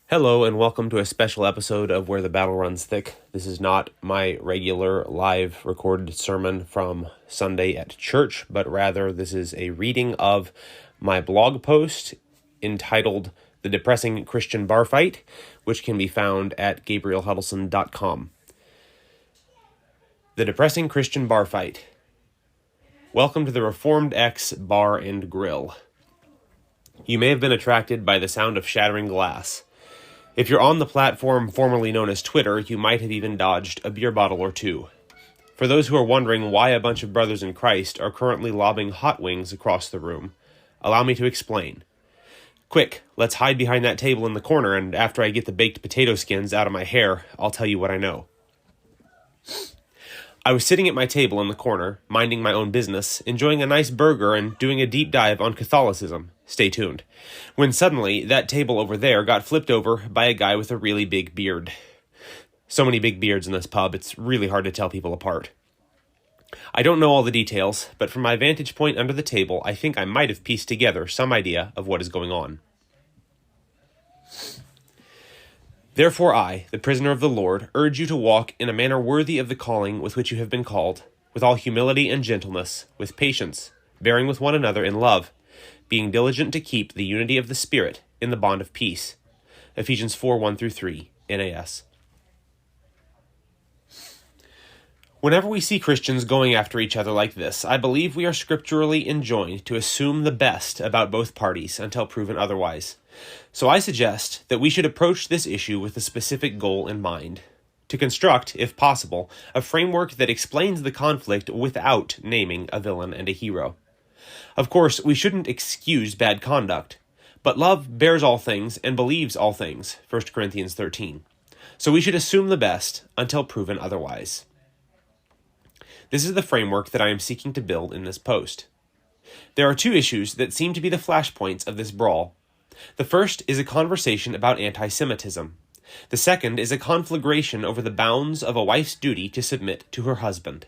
Hello and welcome to a special episode of Where the Battle Runs Thick. This is not my regular live recorded sermon from Sunday at church, but rather this is a reading of my blog post entitled The Depressing Christian Bar Fight, which can be found at gabrielhuddleston.com. The Depressing Christian Bar Fight. Welcome to the Reformed X Bar and Grill. You may have been attracted by the sound of shattering glass. If you're on the platform formerly known as Twitter, you might have even dodged a beer bottle or two. For those who are wondering why a bunch of brothers in Christ are currently lobbing hot wings across the room, allow me to explain. Quick, let's hide behind that table in the corner, and after I get the baked potato skins out of my hair, I'll tell you what I know. I was sitting at my table in the corner, minding my own business, enjoying a nice burger and doing a deep dive on Catholicism. Stay tuned. When suddenly, that table over there got flipped over by a guy with a really big beard. So many big beards in this pub, it's really hard to tell people apart. I don't know all the details, but from my vantage point under the table, I think I might have pieced together some idea of what is going on. Therefore I, the prisoner of the Lord, urge you to walk in a manner worthy of the calling with which you have been called, with all humility and gentleness, with patience, bearing with one another in love, being diligent to keep the unity of the Spirit in the bond of peace. Ephesians 4:1-3, NAS. Whenever we see Christians going after each other like this, I believe we are scripturally enjoined to assume the best about both parties until proven otherwise. So I suggest that we should approach this issue with a specific goal in mind: to construct, if possible, a framework that explains the conflict without naming a villain and a hero. Of course, we shouldn't excuse bad conduct, but love bears all things and believes all things, 1 Corinthians 13. So we should assume the best until proven otherwise. This is the framework that I am seeking to build in this post. There are two issues that seem to be the flashpoints of this brawl. The first is a conversation about antisemitism. The second is a conflagration over the bounds of a wife's duty to submit to her husband.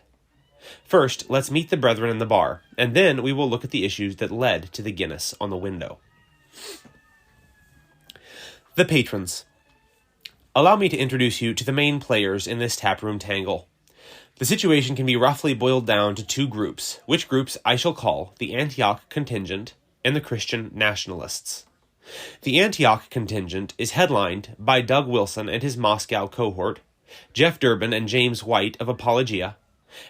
First, let's meet the brethren in the bar, and then we will look at the issues that led to the Guinness on the window. The patrons. Allow me to introduce you to the main players in this taproom tangle. The situation can be roughly boiled down to two groups, which groups I shall call the Antioch contingent and the Christian nationalists. The Antioch contingent is headlined by Doug Wilson and his Moscow cohort, Jeff Durbin and James White of Apologia,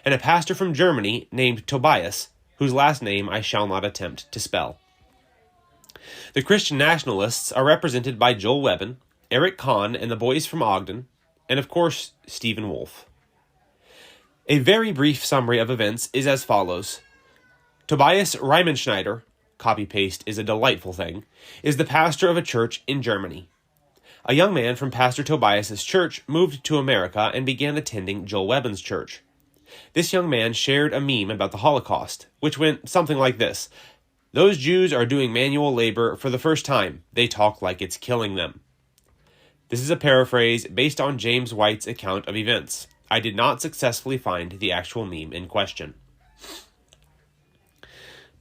and a pastor from Germany named Tobias, whose last name I shall not attempt to spell. The Christian nationalists are represented by Joel Webbon, Eric Kahn and the boys from Ogden, and of course, Stephen Wolfe. A very brief summary of events is as follows. Tobias Riemenschneider, copy-paste is a delightful thing, is the pastor of a church in Germany. A young man from Pastor Tobias's church moved to America and began attending Joel Webbon's church. This young man shared a meme about the Holocaust, which went something like this: "Those Jews are doing manual labor for the first time. They talk like it's killing them." This is a paraphrase based on James White's account of events. I did not successfully find the actual meme in question.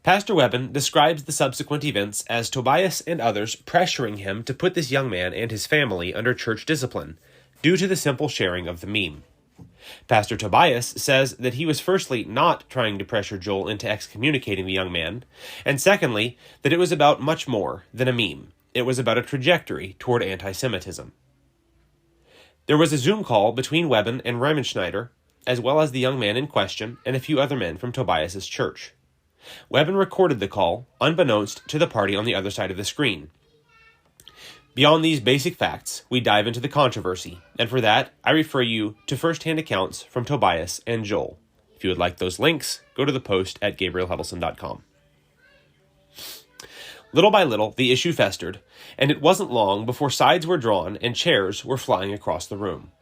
Pastor Webbon describes the subsequent events as Tobias and others pressuring him to put this young man and his family under church discipline, due to the simple sharing of the meme. Pastor Tobias says that he was firstly not trying to pressure Joel into excommunicating the young man, and secondly, that it was about much more than a meme. It was about a trajectory toward antisemitism. There was a Zoom call between Webbon and Riemenschneider, as well as the young man in question and a few other men from Tobias's church. Webbon recorded the call, unbeknownst to the party on the other side of the screen. Beyond these basic facts, we dive into the controversy, and for that, I refer you to first-hand accounts from Tobias and Joel. If you would like those links, go to the post at gabrielhuddleston.com. Little by little, the issue festered, and it wasn't long before sides were drawn and chairs were flying across the room.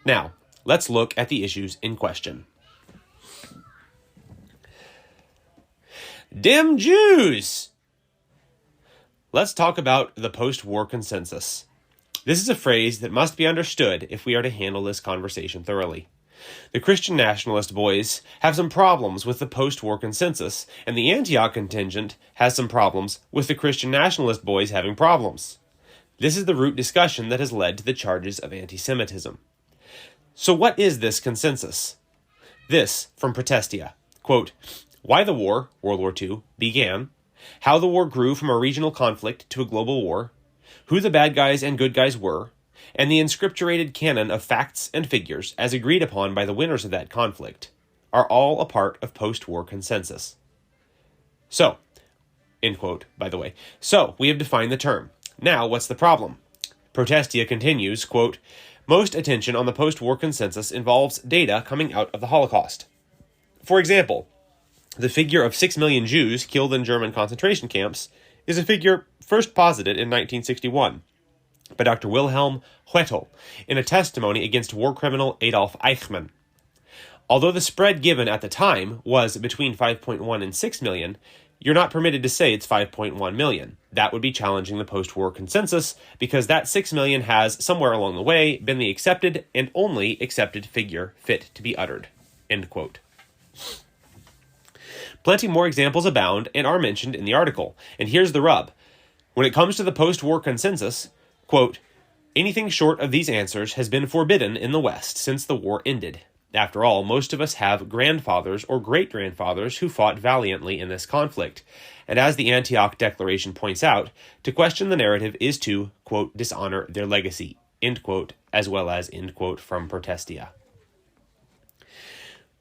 Now, let's look at the issues in question. Dem Jews! Let's talk about the post-war consensus. This is a phrase that must be understood if we are to handle this conversation thoroughly. The Christian nationalist boys have some problems with the post-war consensus, and the Antioch contingent has some problems with the Christian nationalist boys having problems. This is the root discussion that has led to the charges of antisemitism. So what is this consensus? This from Protestia. Quote, why the war, World War II, began, how the war grew from a regional conflict to a global war, who the bad guys and good guys were, and the inscripturated canon of facts and figures as agreed upon by the winners of that conflict, are all a part of post-war consensus. So, end quote, by the way. So, we have defined the term. Now, what's the problem? Protestia continues, quote, most attention on the post-war consensus involves data coming out of the Holocaust. For example, the figure of 6 million Jews killed in German concentration camps is a figure first posited in 1961 by Dr. Wilhelm Huetel in a testimony against war criminal Adolf Eichmann. Although the spread given at the time was between 5.1 and 6 million, you're not permitted to say it's 5.1 million. That would be challenging the post-war consensus because that 6 million has, somewhere along the way, been the accepted and only accepted figure fit to be uttered. End quote. Plenty more examples abound and are mentioned in the article, and here's the rub. When it comes to the post-war consensus, quote, anything short of these answers has been forbidden in the West since the war ended. After all, most of us have grandfathers or great-grandfathers who fought valiantly in this conflict, and as the Antioch Declaration points out, to question the narrative is to, quote, dishonor their legacy, end quote, as well as, end quote, from Protestia.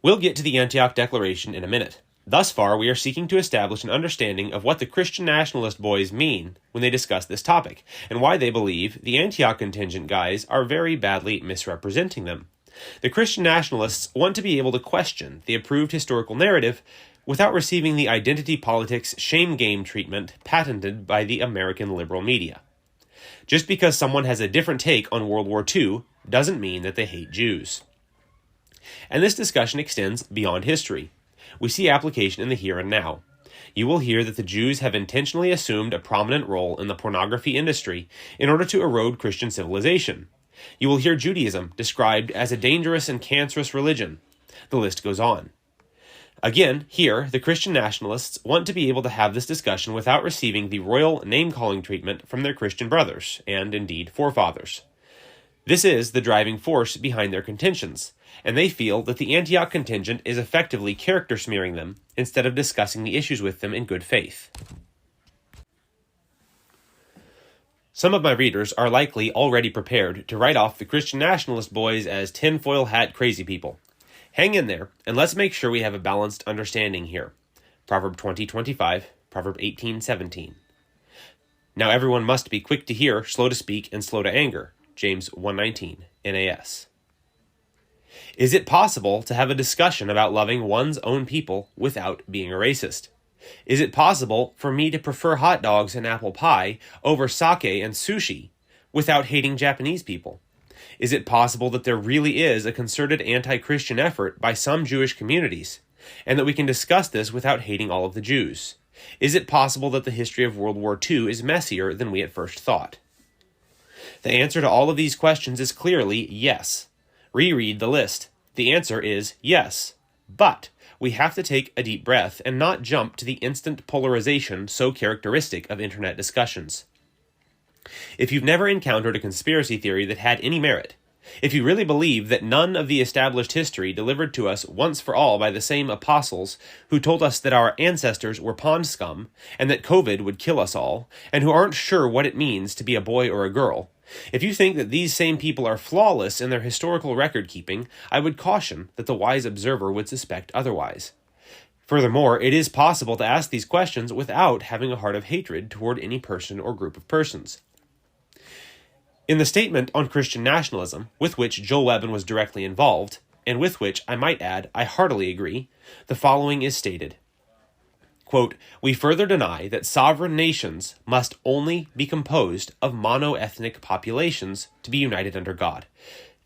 We'll get to the Antioch Declaration in a minute. Thus far, we are seeking to establish an understanding of what the Christian nationalist boys mean when they discuss this topic, and why they believe the Antioch contingent guys are very badly misrepresenting them. The Christian nationalists want to be able to question the approved historical narrative without receiving the identity politics shame game treatment patented by the American liberal media. Just because someone has a different take on World War II doesn't mean that they hate Jews. And this discussion extends beyond history. We see application in the here and now. You will hear that the Jews have intentionally assumed a prominent role in the pornography industry in order to erode Christian civilization. You will hear Judaism described as a dangerous and cancerous religion. The list goes on. Again, here, the Christian nationalists want to be able to have this discussion without receiving the royal name-calling treatment from their Christian brothers, and indeed forefathers. This is the driving force behind their contentions, and they feel that the Antioch contingent is effectively character-smearing them instead of discussing the issues with them in good faith. Some of my readers are likely already prepared to write off the Christian nationalist boys as tinfoil hat crazy people. Hang in there, and let's make sure we have a balanced understanding here. Proverb 20:25, Proverb 18:17. Now everyone must be quick to hear, slow to speak, and slow to anger. James 1:19, NAS. Is it possible to have a discussion about loving one's own people without being a racist? Is it possible for me to prefer hot dogs and apple pie over sake and sushi without hating Japanese people? Is it possible that there really is a concerted anti-Christian effort by some Jewish communities, and that we can discuss this without hating all of the Jews? Is it possible that the history of World War II is messier than we at first thought? The answer to all of these questions is clearly yes. Reread the list. The answer is yes. But we have to take a deep breath and not jump to the instant polarization so characteristic of internet discussions. If you've never encountered a conspiracy theory that had any merit, if you really believe that none of the established history delivered to us once for all by the same apostles who told us that our ancestors were pond scum and that COVID would kill us all, and who aren't sure what it means to be a boy or a girl, if you think that these same people are flawless in their historical record-keeping, I would caution that the wise observer would suspect otherwise. Furthermore, it is possible to ask these questions without having a heart of hatred toward any person or group of persons. In the statement on Christian nationalism, with which Joel Webbon was directly involved, and with which, I might add, I heartily agree, the following is stated. Quote, we further deny that sovereign nations must only be composed of mono-ethnic populations to be united under God.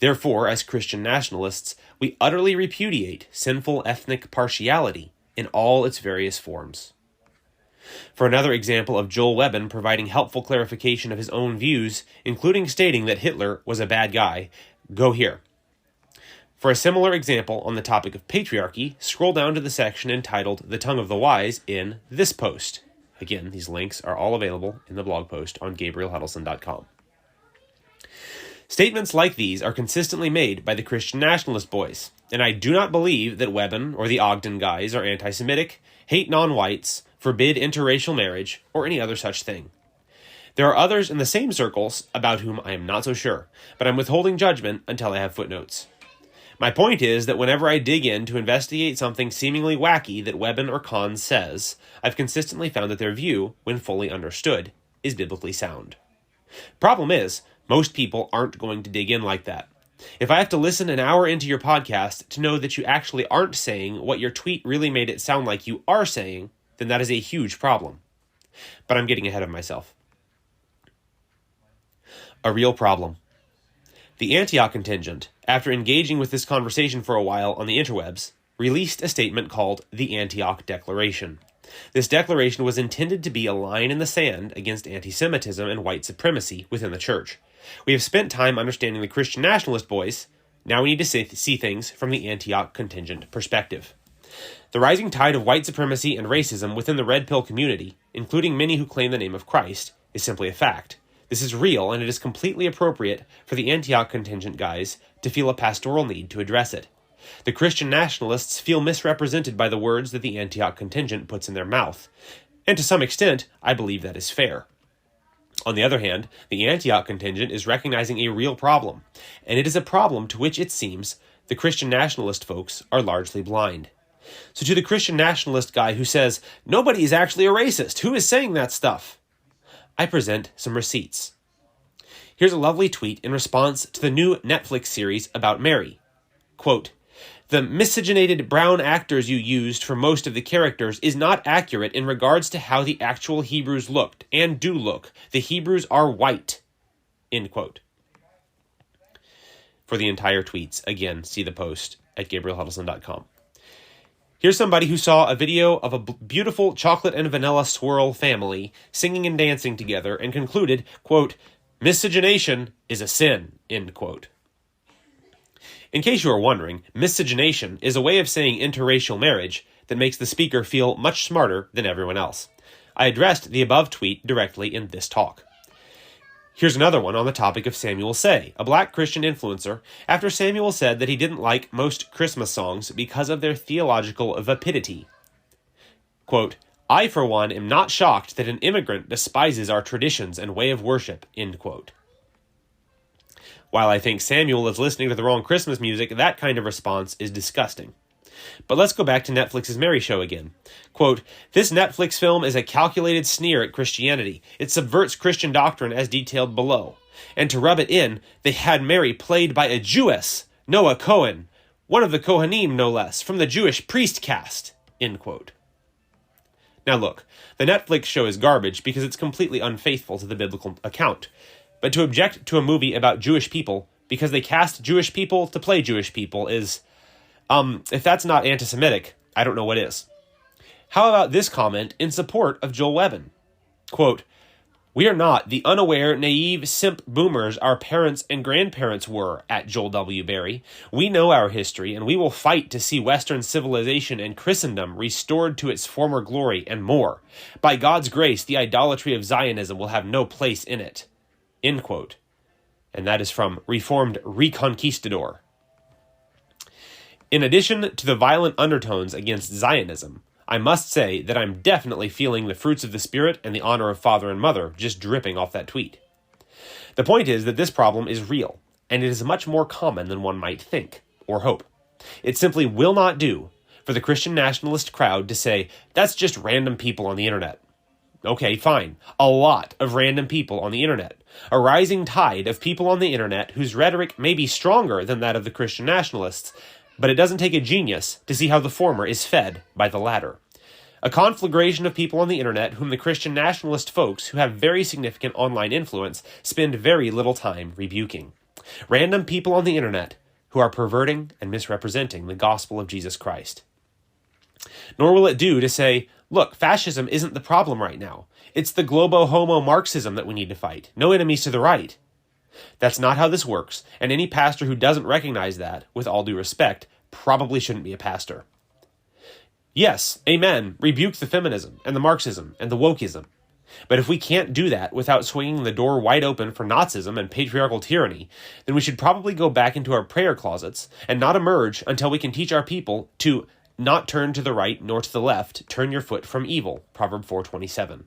Therefore, as Christian nationalists, we utterly repudiate sinful ethnic partiality in all its various forms. For another example of Joel Webbon providing helpful clarification of his own views, including stating that Hitler was a bad guy, go here. For a similar example on the topic of patriarchy, scroll down to the section entitled The Tongue of the Wise in this post. Again, these links are all available in the blog post on GabrielHuddleston.com. Statements like these are consistently made by the Christian nationalist boys, and I do not believe that Webbon or the Ogden guys are anti-Semitic, hate non-whites, forbid interracial marriage, or any other such thing. There are others in the same circles about whom I am not so sure, but I'm withholding judgment until I have footnotes. My point is that whenever I dig in to investigate something seemingly wacky that Webbon or Kahn says, I've consistently found that their view, when fully understood, is biblically sound. Problem is, most people aren't going to dig in like that. If I have to listen an hour into your podcast to know that you actually aren't saying what your tweet really made it sound like you are saying, then that is a huge problem. But I'm getting ahead of myself. A real problem. The Antioch contingent, after engaging with this conversation for a while on the interwebs, released a statement called the Antioch Declaration. This declaration was intended to be a line in the sand against antisemitism and white supremacy within the church. We have spent time understanding the Christian nationalist boys. Now we need to see things from the Antioch contingent perspective. The rising tide of white supremacy and racism within the red pill community, including many who claim the name of Christ, is simply a fact. This is real, and it is completely appropriate for the Antioch contingent guys to feel a pastoral need to address it. The Christian nationalists feel misrepresented by the words that the Antioch contingent puts in their mouth, and to some extent, I believe that is fair. On the other hand, the Antioch contingent is recognizing a real problem, and it is a problem to which it seems the Christian nationalist folks are largely blind. So to the Christian nationalist guy who says, nobody is actually a racist, who is saying that stuff? I present some receipts. Here's a lovely tweet in response to the new Netflix series about Mary. Quote, "The miscegenated brown actors you used for most of the characters is not accurate in regards to how the actual Hebrews looked, and do look. The Hebrews are white." End quote. For the entire tweets, again, see the post at GabrielHuddleston.com. Here's somebody who saw a video of a beautiful chocolate and vanilla swirl family singing and dancing together and concluded, quote, "Miscegenation is a sin," end quote. In case you are wondering, miscegenation is a way of saying interracial marriage that makes the speaker feel much smarter than everyone else. I addressed the above tweet directly in this talk. Here's another one on the topic of Samuel Say, a black Christian influencer, after Samuel said that he didn't like most Christmas songs because of their theological vapidity. Quote, "I, for one, am not shocked that an immigrant despises our traditions and way of worship," end quote. While I think Samuel is listening to the wrong Christmas music, that kind of response is disgusting. But let's go back to Netflix's Mary Show again. Quote, "This Netflix film is a calculated sneer at Christianity. It subverts Christian doctrine as detailed below. And to rub it in, they had Mary played by a Jewess, Noah Cohen, one of the Kohanim no less, from the Jewish priest caste," end quote. Now look, the Netflix show is garbage because it's completely unfaithful to the biblical account. But to object to a movie about Jewish people because they cast Jewish people to play Jewish people is... if that's not anti-Semitic, I don't know what is. How about this comment in support of Joel Webbon? Quote, "We are not the unaware, naive, simp boomers our parents and grandparents were," at Joel W. Berry. "We know our history, and we will fight to see Western civilization and Christendom restored to its former glory and more. By God's grace, the idolatry of Zionism will have no place in it." End quote. And that is from Reformed Reconquistador. In addition to the violent undertones against Zionism, I must say that I'm definitely feeling the fruits of the Spirit and the honor of father and mother just dripping off that tweet. The point is that this problem is real, and it is much more common than one might think, or hope. It simply will not do for the Christian nationalist crowd to say, that's just random people on the internet. Okay, fine. A lot of random people on the internet. A rising tide of people on the internet whose rhetoric may be stronger than that of the Christian nationalists, but it doesn't take a genius to see how the former is fed by the latter. A conflagration of people on the internet whom the Christian nationalist folks who have very significant online influence spend very little time rebuking. Random people on the internet who are perverting and misrepresenting the gospel of Jesus Christ. Nor will it do to say, look, fascism isn't the problem right now. It's the globo-homo-Marxism that we need to fight. No enemies to the right. That's not how this works, and any pastor who doesn't recognize that, with all due respect, probably shouldn't be a pastor. Yes, amen, rebuke the feminism, and the Marxism, and the wokeism. But if we can't do that without swinging the door wide open for Nazism and patriarchal tyranny, then we should probably go back into our prayer closets and not emerge until we can teach our people to not turn to the right nor to the left, turn your foot from evil, Proverb 4:27.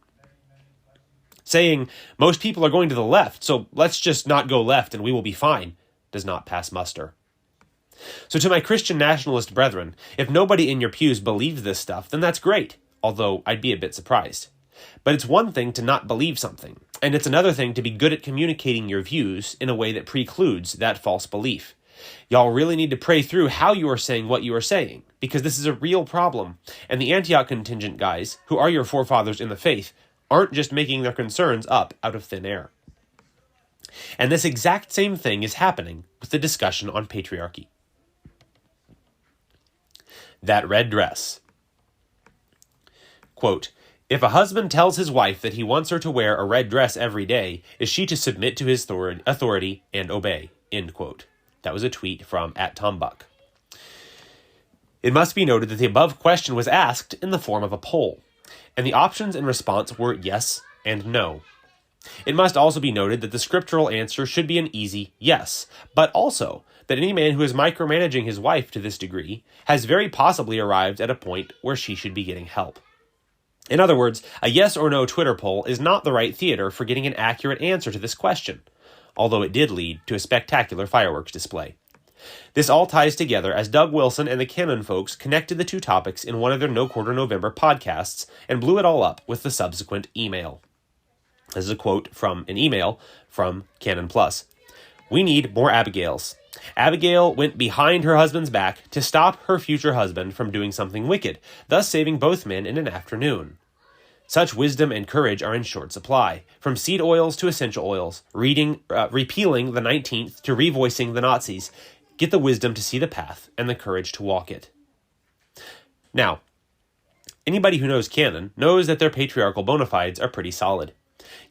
Saying, most people are going to the left, so let's just not go left and we will be fine, does not pass muster. So to my Christian nationalist brethren, if nobody in your pews believes this stuff, then that's great, although I'd be a bit surprised. But it's one thing to not believe something, and it's another thing to be good at communicating your views in a way that precludes that false belief. Y'all really need to pray through how you are saying what you are saying, because this is a real problem, and the Antioch contingent guys, who are your forefathers in the faith, aren't just making their concerns up out of thin air. And this exact same thing is happening with the discussion on patriarchy. That red dress. Quote, if a husband tells his wife that he wants her to wear a red dress every day, is she to submit to his authority and obey? End quote. That was a tweet from @TomBuck. It must be noted that the above question was asked in the form of a poll, and the options in response were yes and no. It must also be noted that the scriptural answer should be an easy yes, but also that any man who is micromanaging his wife to this degree has very possibly arrived at a point where she should be getting help. In other words, a yes or no Twitter poll is not the right theater for getting an accurate answer to this question, although it did lead to a spectacular fireworks display. This all ties together as Doug Wilson and the Canon folks connected the two topics in one of their No Quarter November podcasts and blew it all up with the subsequent email. This is a quote from an email from Canon Plus. We need more Abigails. Abigail went behind her husband's back to stop her future husband from doing something wicked, thus saving both men in an afternoon. Such wisdom and courage are in short supply, from seed oils to essential oils, repealing the 19th to revoicing the Nazis. Get the wisdom to see the path and the courage to walk it. Now, anybody who knows Canon knows that their patriarchal bona fides are pretty solid.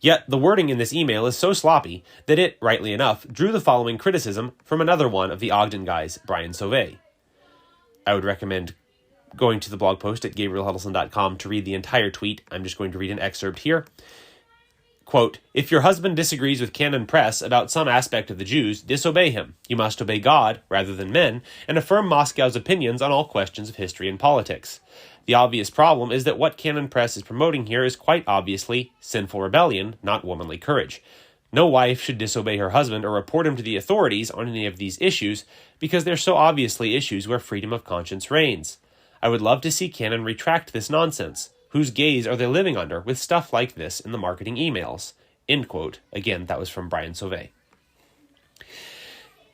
Yet the wording in this email is so sloppy that it, rightly enough, drew the following criticism from another one of the Ogden guys, Brian Sauvé. I would recommend going to the blog post at GabrielHuddleston.com to read the entire tweet. I'm just going to read an excerpt here. Quote, if your husband disagrees with Canon Press about some aspect of the Jews, disobey him. You must obey God rather than men, and affirm Moscow's opinions on all questions of history and politics. The obvious problem is that what Canon Press is promoting here is quite obviously sinful rebellion, not womanly courage. No wife should disobey her husband or report him to the authorities on any of these issues, because they're so obviously issues where freedom of conscience reigns. I would love to see Canon retract this nonsense. Whose gaze are they living under with stuff like this in the marketing emails? End quote. Again, that was from Brian Sauvé.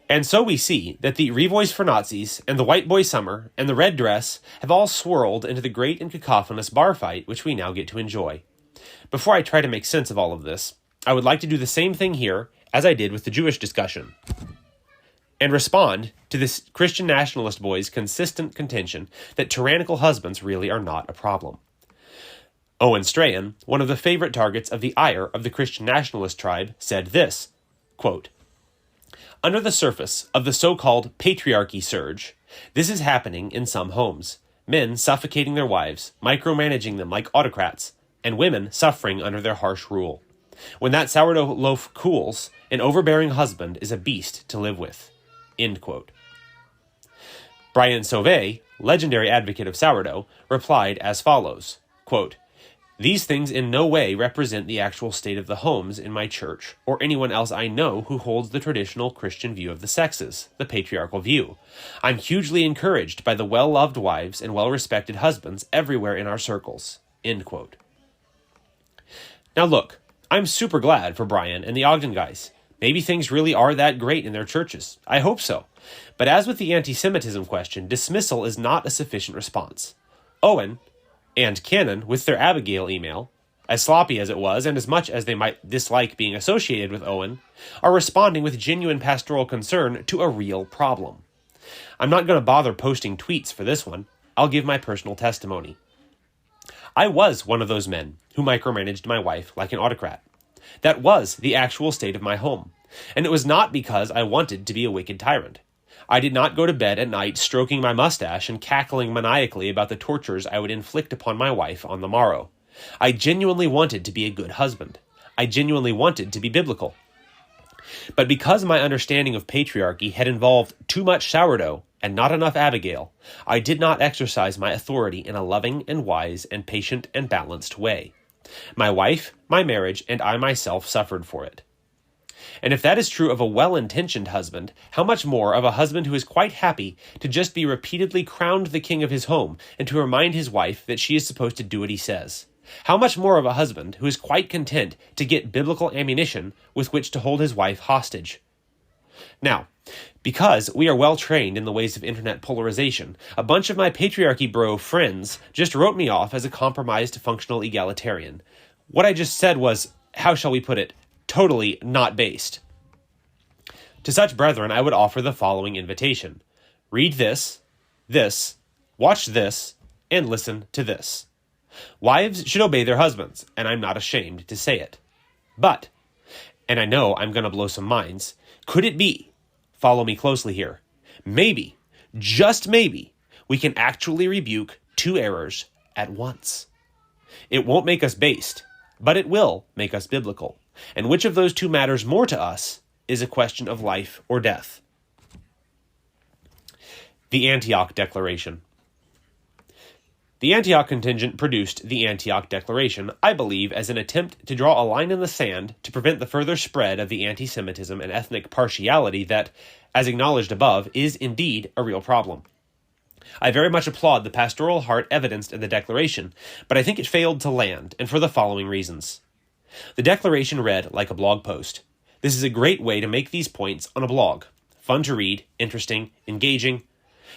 And so we see that the Revoice for Nazis and the White Boy Summer and the Red Dress have all swirled into the great and cacophonous bar fight which we now get to enjoy. Before I try to make sense of all of this, I would like to do the same thing here as I did with the Jewish discussion, and respond to this Christian nationalist boy's consistent contention that tyrannical husbands really are not a problem. Owen Strahan, one of the favorite targets of the ire of the Christian nationalist tribe, said this, quote, under the surface of the so-called patriarchy surge, this is happening in some homes. Men suffocating their wives, micromanaging them like autocrats, and women suffering under their harsh rule. When that sourdough loaf cools, an overbearing husband is a beast to live with. End quote. Brian Sauvé, legendary advocate of sourdough, replied as follows, quote, these things in no way represent the actual state of the homes in my church, or anyone else I know who holds the traditional Christian view of the sexes, the patriarchal view. I'm hugely encouraged by the well-loved wives and well-respected husbands everywhere in our circles. End quote. Now look, I'm super glad for Brian and the Ogden guys. Maybe things really are that great in their churches. I hope so. But as with the antisemitism question, dismissal is not a sufficient response. Owen and Canon, with their Abigail email, as sloppy as it was, and as much as they might dislike being associated with Owen, are responding with genuine pastoral concern to a real problem. I'm not going to bother posting tweets for this one. I'll give my personal testimony. I was one of those men who micromanaged my wife like an autocrat. That was the actual state of my home, and it was not because I wanted to be a wicked tyrant. I did not go to bed at night stroking my mustache and cackling maniacally about the tortures I would inflict upon my wife on the morrow. I genuinely wanted to be a good husband. I genuinely wanted to be biblical. But because my understanding of patriarchy had involved too much sourdough and not enough Abigail, I did not exercise my authority in a loving and wise and patient and balanced way. My wife, my marriage, and I myself suffered for it. And if that is true of a well-intentioned husband, how much more of a husband who is quite happy to just be repeatedly crowned the king of his home and to remind his wife that she is supposed to do what he says? How much more of a husband who is quite content to get biblical ammunition with which to hold his wife hostage? Now, because we are well trained in the ways of internet polarization, a bunch of my patriarchy bro friends just wrote me off as a compromised functional egalitarian. What I just said was, how shall we put it, totally not based. To such brethren, I would offer the following invitation. Read this, watch this, and listen to this. Wives should obey their husbands, and I'm not ashamed to say it. But, and I know I'm going to blow some minds, could it be, follow me closely here, maybe, just maybe, we can actually rebuke two errors at once? It won't make us based, but it will make us biblical. And which of those two matters more to us is a question of life or death. The Antioch Declaration. The Antioch contingent produced the Antioch Declaration, I believe, as an attempt to draw a line in the sand to prevent the further spread of the antisemitism and ethnic partiality that, as acknowledged above, is indeed a real problem. I very much applaud the pastoral heart evidenced in the Declaration, but I think it failed to land, and for the following reasons. The Declaration read like a blog post. This is a great way to make these points on a blog. Fun to read, interesting, engaging,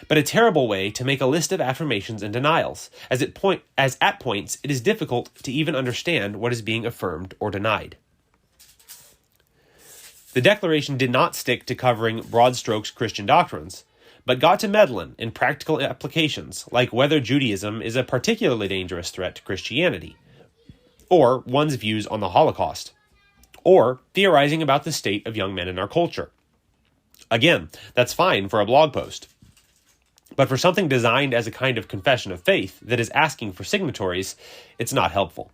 but a terrible way to make a list of affirmations and denials, as at points it is difficult to even understand what is being affirmed or denied. The Declaration did not stick to covering broad strokes Christian doctrines, but got to meddling in practical applications, like whether Judaism is a particularly dangerous threat to Christianity, or one's views on the Holocaust, or theorizing about the state of young men in our culture. Again, that's fine for a blog post. But for something designed as a kind of confession of faith that is asking for signatories, it's not helpful.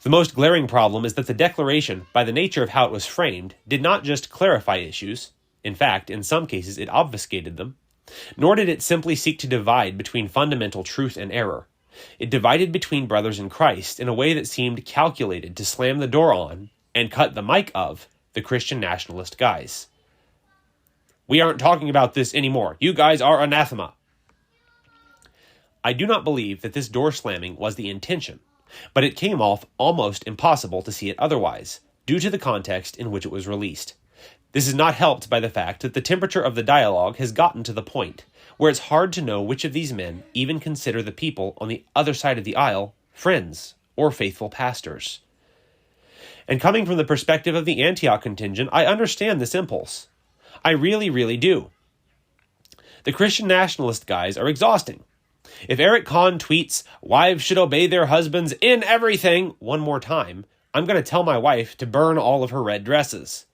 The most glaring problem is that the Declaration, by the nature of how it was framed, did not just clarify issues. In fact, in some cases it obfuscated them. Nor did it simply seek to divide between fundamental truth and error. It divided between brothers in Christ in a way that seemed calculated to slam the door on, and cut the mic of, the Christian nationalist guys. We aren't talking about this anymore. You guys are anathema. I do not believe that this door slamming was the intention, but it came off almost impossible to see it otherwise, due to the context in which it was released. This is not helped by the fact that the temperature of the dialogue has gotten to the point where it's hard to know which of these men even consider the people on the other side of the aisle friends or faithful pastors. And coming from the perspective of the Antioch contingent, I understand this impulse. I really, really do. The Christian nationalist guys are exhausting. If Eric Kahn tweets, "Wives should obey their husbands in everything," one more time, I'm going to tell my wife to burn all of her red dresses.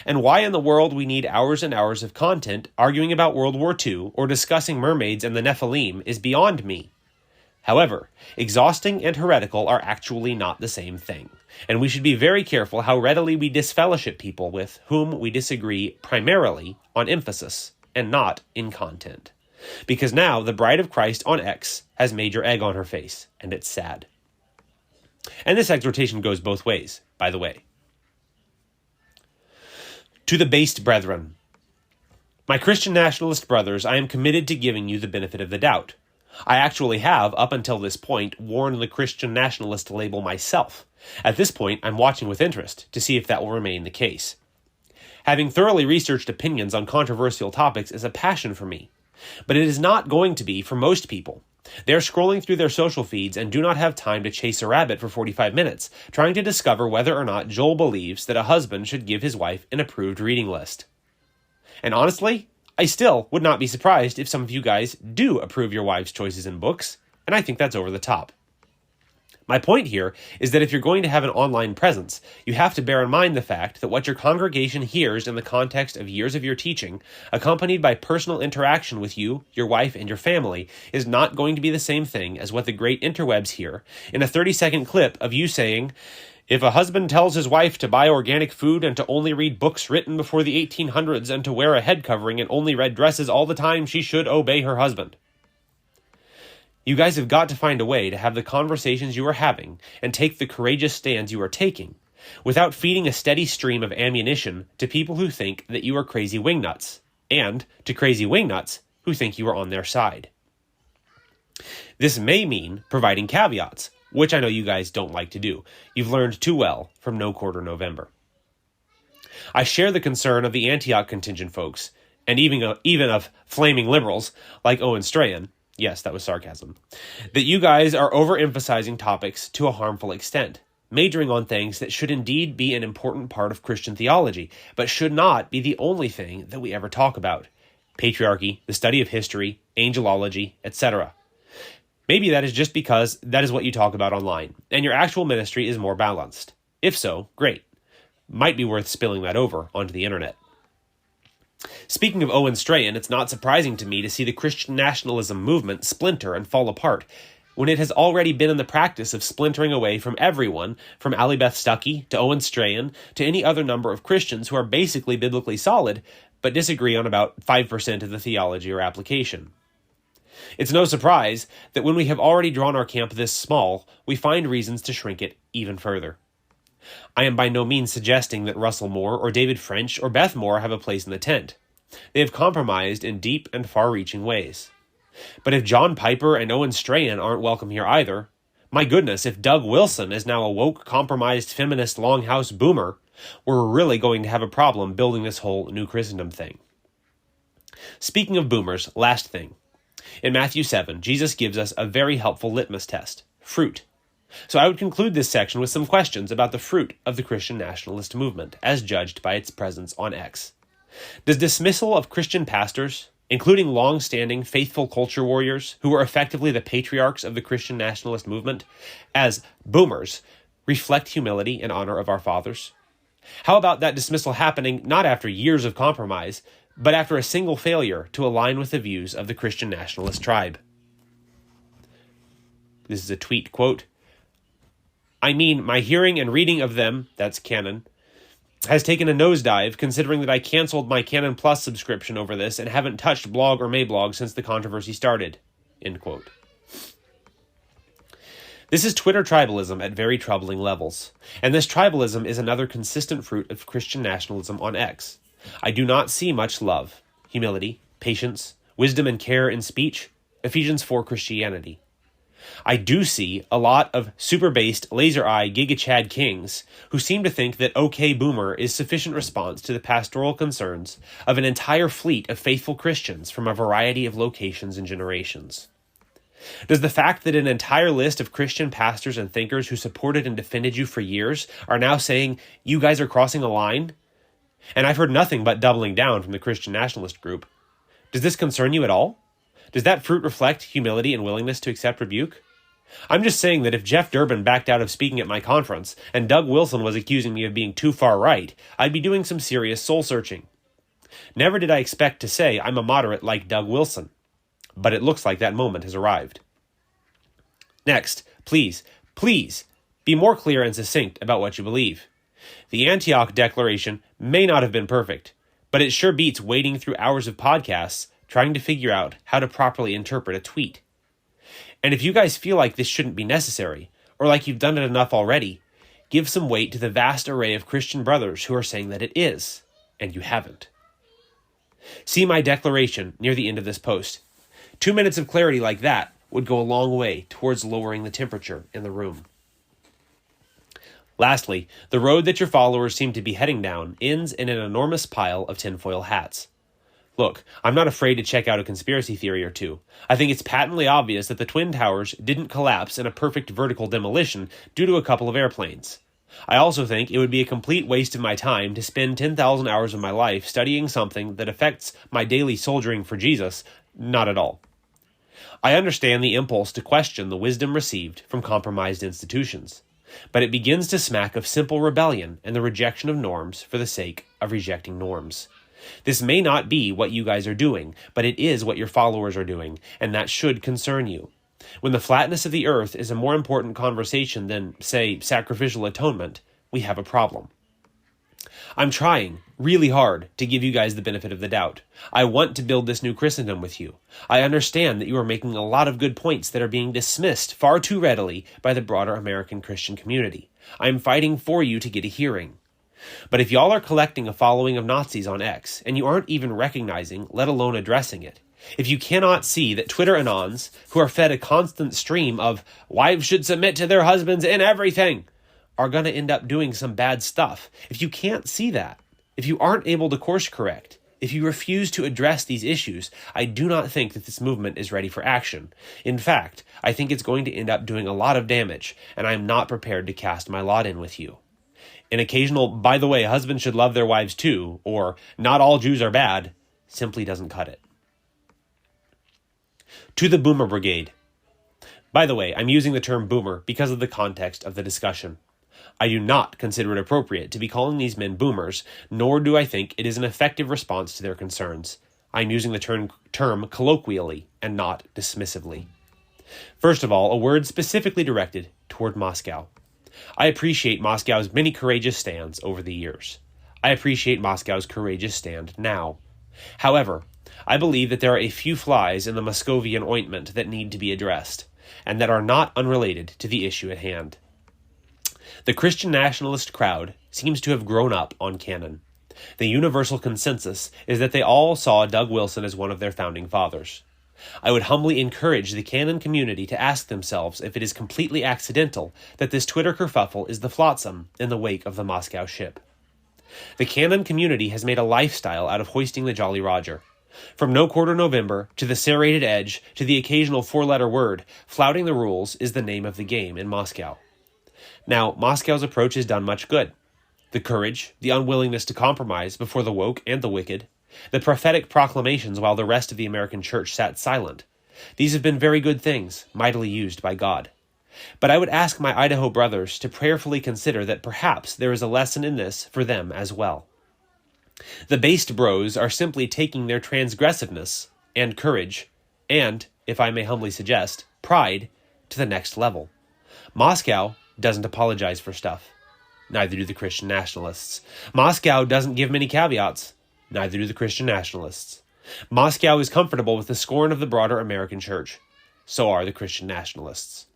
And why in the world we need hours and hours of content arguing about World War II or discussing mermaids and the Nephilim is beyond me. However, exhausting and heretical are actually not the same thing, and we should be very careful how readily we disfellowship people with whom we disagree primarily on emphasis and not in content. Because now the bride of Christ on X has major egg on her face, and it's sad. And this exhortation goes both ways, by the way. To the based brethren. My Christian nationalist brothers, I am committed to giving you the benefit of the doubt. I actually have, up until this point, worn the Christian nationalist label myself. At this point, I'm watching with interest to see if that will remain the case. Having thoroughly researched opinions on controversial topics is a passion for me, but it is not going to be for most people. They are scrolling through their social feeds and do not have time to chase a rabbit for 45 minutes, trying to discover whether or not Joel believes that a husband should give his wife an approved reading list. And honestly, I still would not be surprised if some of you guys do approve your wives' choices in books, and I think that's over the top. My point here is that if you're going to have an online presence, you have to bear in mind the fact that what your congregation hears in the context of years of your teaching, accompanied by personal interaction with you, your wife, and your family, is not going to be the same thing as what the great interwebs hear in a 30-second clip of you saying, "If a husband tells his wife to buy organic food and to only read books written before the 1800s and to wear a head covering and only red dresses all the time, she should obey her husband." You guys have got to find a way to have the conversations you are having and take the courageous stands you are taking without feeding a steady stream of ammunition to people who think that you are crazy wingnuts, and to crazy wingnuts who think you are on their side. This may mean providing caveats, which I know you guys don't like to do. You've learned too well from No Quarter November. I share the concern of the Antioch contingent folks, and even of flaming liberals like Owen Strahan, yes, that was sarcasm, that you guys are overemphasizing topics to a harmful extent, majoring on things that should indeed be an important part of Christian theology, but should not be the only thing that we ever talk about. Patriarchy, the study of history, angelology, etc. Maybe that is just because that is what you talk about online, and your actual ministry is more balanced. If so, great. Might be worth spilling that over onto the internet. Speaking of Owen Strahan, it's not surprising to me to see the Christian nationalism movement splinter and fall apart, when it has already been in the practice of splintering away from everyone, from Alibeth Stuckey to Owen Strahan to any other number of Christians who are basically biblically solid, but disagree on about 5% of the theology or application. It's no surprise that when we have already drawn our camp this small, we find reasons to shrink it even further. I am by no means suggesting that Russell Moore or David French or Beth Moore have a place in the tent. They have compromised in deep and far-reaching ways. But if John Piper and Owen Strahan aren't welcome here either, my goodness, if Doug Wilson is now a woke, compromised, feminist, longhouse boomer, we're really going to have a problem building this whole New Christendom thing. Speaking of boomers, last thing. In Matthew 7, Jesus gives us a very helpful litmus test, fruit. So I would conclude this section with some questions about the fruit of the Christian nationalist movement, as judged by its presence on X. Does dismissal of Christian pastors, including long-standing faithful culture warriors who were effectively the patriarchs of the Christian nationalist movement, as boomers, reflect humility and honor of our fathers? How about that dismissal happening not after years of compromise, but after a single failure to align with the views of the Christian nationalist tribe? This is a tweet, quote, "I mean, my hearing and reading of them," that's canon, "has taken a nosedive considering that I canceled my Canon Plus subscription over this and haven't touched blog or Mablog since the controversy started." End quote. This is Twitter tribalism at very troubling levels, and this tribalism is another consistent fruit of Christian nationalism on X. I do not see much love, humility, patience, wisdom and care in speech, Ephesians 4 Christianity. I do see a lot of super-based, laser-eye, giga-chad kings who seem to think that OK Boomer is sufficient response to the pastoral concerns of an entire fleet of faithful Christians from a variety of locations and generations. Does the fact that an entire list of Christian pastors and thinkers who supported and defended you for years are now saying, you guys are crossing a line? And I've heard nothing but doubling down from the Christian nationalist group. Does this concern you at all? Does that fruit reflect humility and willingness to accept rebuke? I'm just saying that if Jeff Durbin backed out of speaking at my conference and Doug Wilson was accusing me of being too far right, I'd be doing some serious soul-searching. Never did I expect to say I'm a moderate like Doug Wilson, but it looks like that moment has arrived. Next, please, be more clear and succinct about what you believe. The Antioch Declaration may not have been perfect, but it sure beats wading through hours of podcasts trying to figure out how to properly interpret a tweet. And if you guys feel like this shouldn't be necessary, or like you've done it enough already, give some weight to the vast array of Christian brothers who are saying that it is, and you haven't. See my declaration near the end of this post. 2 minutes of clarity like that would go a long way towards lowering the temperature in the room. Lastly, the road that your followers seem to be heading down ends in an enormous pile of tinfoil hats. Look, I'm not afraid to check out a conspiracy theory or two. I think it's patently obvious that the Twin Towers didn't collapse in a perfect vertical demolition due to a couple of airplanes. I also think it would be a complete waste of my time to spend 10,000 hours of my life studying something that affects my daily soldiering for Jesus. Not at all. I understand the impulse to question the wisdom received from compromised institutions, but it begins to smack of simple rebellion and the rejection of norms for the sake of rejecting norms. This may not be what you guys are doing, but it is what your followers are doing, and that should concern you. When the flatness of the earth is a more important conversation than, say, sacrificial atonement, we have a problem. I'm trying really hard to give you guys the benefit of the doubt. I want to build this new Christendom with you. I understand that you are making a lot of good points that are being dismissed far too readily by the broader American Christian community. I'm fighting for you to get a hearing. But if y'all are collecting a following of Nazis on X, and you aren't even recognizing, let alone addressing it, if you cannot see that Twitter anons, who are fed a constant stream of wives should submit to their husbands in everything, are going to end up doing some bad stuff. If you can't see that, if you aren't able to course correct, if you refuse to address these issues, I do not think that this movement is ready for action. In fact, I think it's going to end up doing a lot of damage, and I am not prepared to cast my lot in with you. An occasional, by the way, husbands should love their wives too, or not all Jews are bad, simply doesn't cut it. To the Boomer Brigade. By the way, I'm using the term boomer because of the context of the discussion. I do not consider it appropriate to be calling these men boomers, nor do I think it is an effective response to their concerns. I'm using the term colloquially and not dismissively. First of all, a word specifically directed toward Moscow. I appreciate Moscow's many courageous stands over the years. I appreciate Moscow's courageous stand now. However, I believe that there are a few flies in the Moscovian ointment that need to be addressed, and that are not unrelated to the issue at hand. The Christian nationalist crowd seems to have grown up on canon. The universal consensus is that they all saw Doug Wilson as one of their founding fathers. I would humbly encourage the canon community to ask themselves if it is completely accidental that this Twitter kerfuffle is the flotsam in the wake of the Moscow ship. The canon community has made a lifestyle out of hoisting the Jolly Roger. From No Quarter November to the serrated edge to the occasional four-letter word, flouting the rules is the name of the game in Moscow. Now, Moscow's approach has done much good. The courage, the unwillingness to compromise before the woke and the wicked, the prophetic proclamations while the rest of the American church sat silent. These have been very good things, mightily used by God. But I would ask my Idaho brothers to prayerfully consider that perhaps there is a lesson in this for them as well. The based bros are simply taking their transgressiveness and courage and, if I may humbly suggest, pride to the next level. Moscow doesn't apologize for stuff. Neither do the Christian nationalists. Moscow doesn't give many caveats. Neither do the Christian nationalists. Moscow is comfortable with the scorn of the broader American church. So are the Christian nationalists.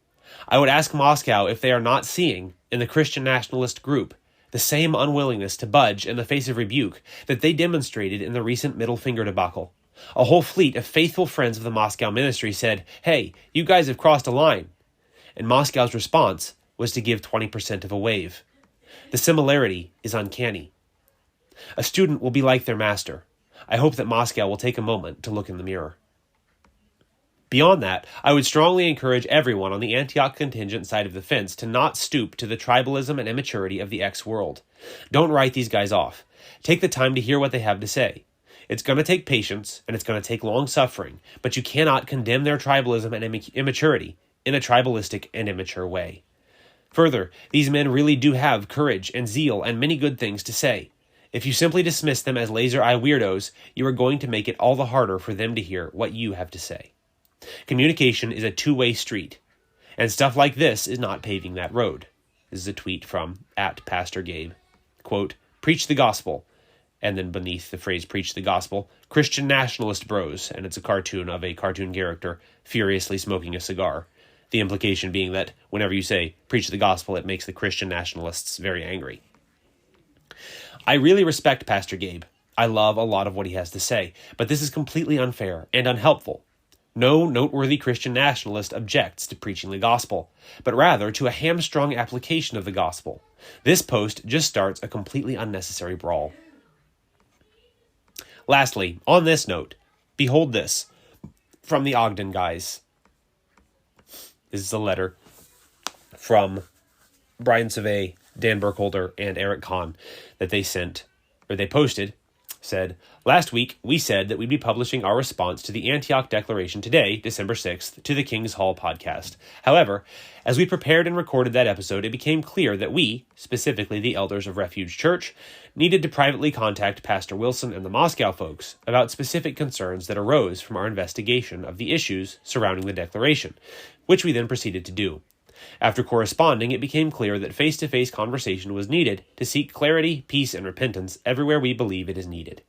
I would ask Moscow if they are not seeing, in the Christian nationalist group, the same unwillingness to budge in the face of rebuke that they demonstrated in the recent middle finger debacle. A whole fleet of faithful friends of the Moscow ministry said, "Hey, you guys have crossed a line." And Moscow's response was to give 20% of a wave. The similarity is uncanny. A student will be like their master. I hope that Moscow will take a moment to look in the mirror. Beyond that, I would strongly encourage everyone on the Antioch contingent side of the fence to not stoop to the tribalism and immaturity of the X-world. Don't write these guys off. Take the time to hear what they have to say. It's going to take patience, and it's going to take long suffering, but you cannot condemn their tribalism and immaturity in a tribalistic and immature way. Further, these men really do have courage and zeal and many good things to say. If you simply dismiss them as laser-eye weirdos, you are going to make it all the harder for them to hear what you have to say. Communication is a two-way street, and stuff like this is not paving that road. This is a tweet from @PastorGabe. Quote, "Preach the gospel," and then beneath the phrase "preach the gospel," Christian nationalist bros, and it's a cartoon of a cartoon character furiously smoking a cigar. The implication being that whenever you say "preach the gospel," it makes the Christian nationalists very angry. I really respect Pastor Gabe. I love a lot of what he has to say, but this is completely unfair and unhelpful. No noteworthy Christian nationalist objects to preaching the gospel, but rather to a hamstrung application of the gospel. This post just starts a completely unnecessary brawl. Lastly, on this note, behold this, from the Ogden guys. This is a letter from Brian Savay, Dan Burkholder, and Eric Kahn that they sent, or they posted, said, "Last week, we said that we'd be publishing our response to the Antioch Declaration today, December 6th, to the King's Hall podcast. However, as we prepared and recorded that episode, it became clear that we, specifically the elders of Refuge Church, needed to privately contact Pastor Wilson and the Moscow folks about specific concerns that arose from our investigation of the issues surrounding the declaration, which we then proceeded to do. After corresponding, it became clear that face-to-face conversation was needed to seek clarity, peace, and repentance everywhere we believe it is needed.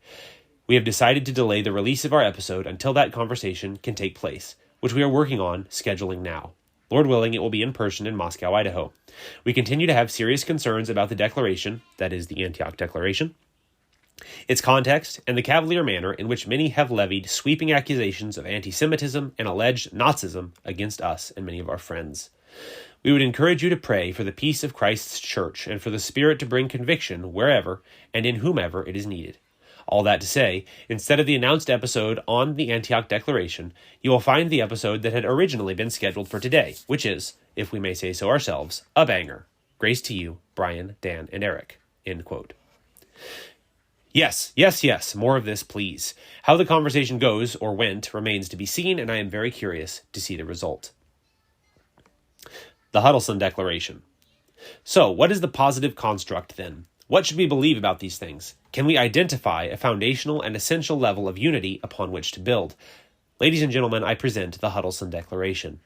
We have decided to delay the release of our episode until that conversation can take place, which we are working on scheduling now. Lord willing, it will be in person in Moscow, Idaho. We continue to have serious concerns about the declaration, that is the Antioch Declaration, its context, and the cavalier manner in which many have levied sweeping accusations of antisemitism and alleged Nazism against us and many of our friends. We would encourage you to pray for the peace of Christ's church and for the Spirit to bring conviction wherever and in whomever it is needed. All that to say, instead of the announced episode on the Antioch Declaration, you will find the episode that had originally been scheduled for today, which is, if we may say so ourselves, a banger. Grace to you, Brian, Dan, and Eric." End quote. Yes, more of this, please. How the conversation goes, or went, remains to be seen, and I am very curious to see the result. The Huddleston Declaration. So, what is the positive construct, then? What should we believe about these things? Can we identify a foundational and essential level of unity upon which to build? Ladies and gentlemen, I present the Huddleston Declaration.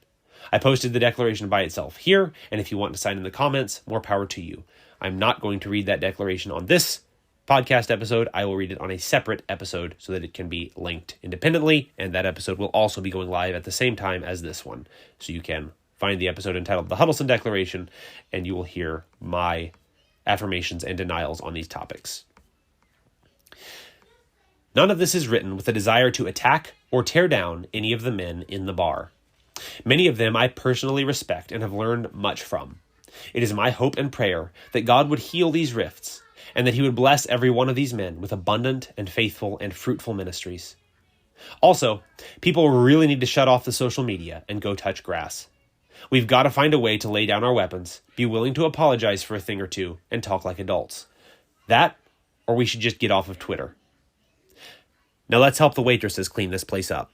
I posted the declaration by itself here, and if you want to sign in the comments, more power to you. I'm not going to read that declaration on this podcast episode. I will read it on a separate episode so that it can be linked independently, and that episode will also be going live at the same time as this one. So you can find the episode entitled The Huddleston Declaration, and you will hear my affirmations and denials on these topics. None of this is written with a desire to attack or tear down any of the men in the bar. Many of them I personally respect and have learned much from. It is my hope and prayer that God would heal these rifts, and that he would bless every one of these men with abundant and faithful and fruitful ministries. Also, people really need to shut off the social media and go touch grass. We've got to find a way to lay down our weapons, be willing to apologize for a thing or two, and talk like adults. That, or we should just get off of Twitter. Now let's help the waitresses clean this place up.